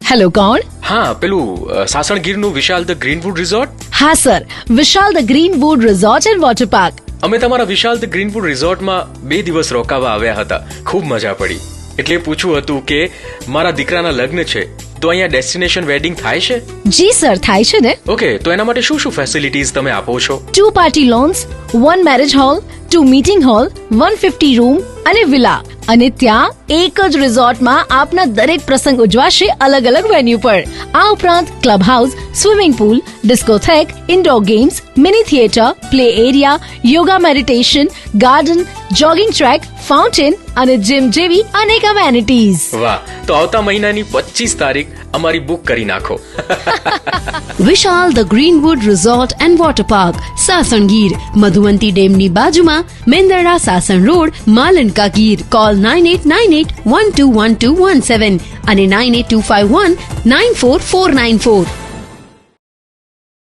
Hello, કોણ? હા, પેલું સાસણગીરનું વિશાલ ધ ગ્રીનવુડ રિઝોર્ટ. હા sir, Vishal the Greenwood resort and water park. અમે તમારા વિશાલ ધ ગ્રીનવુડ રિઝોર્ટમાં 2 દિવસ રોકાવા આવ્યા હતા. ખૂબ મજા પડી. એટલે પૂછવું હતું કે મારા દીકરાના લગ્ન છે તો અહીંયા ડેસ્ટિનેશન વેડિંગ થાય છે? જી સર, થાય છે ને. ઓકે, તો એના માટે શું શું ફેસિલિટીઝ તમે આપો છો? 2 party lawns, 1 marriage hall, 2 meeting hall, 150 room અને વિલા. અને ત્યાં એક જ રિઝોર્ટમાં આપના દરેક પ્રસંગ ઉજવાશે અલગ અલગ વેન્યુ પર. આ ઉપરાંત club house, swimming pool, ડિસ્કોથેક, indoor games, mini theatre, play area, yoga meditation, garden, jogging track, fountain અને જીમ જેવી અનેક એમેનિટીઝ. વાહ, તો આવતા મહિનાની 25 તારીખ અમારી બુક કરી નાખો. Vishal the Greenwood resort and water park, Sasangir, Madhuvanti ડેમની બાજુમાં, મેંદરડા સાસણ રોડ, માલનકા ગીર. કોલ 9898121217 અને 9825194494.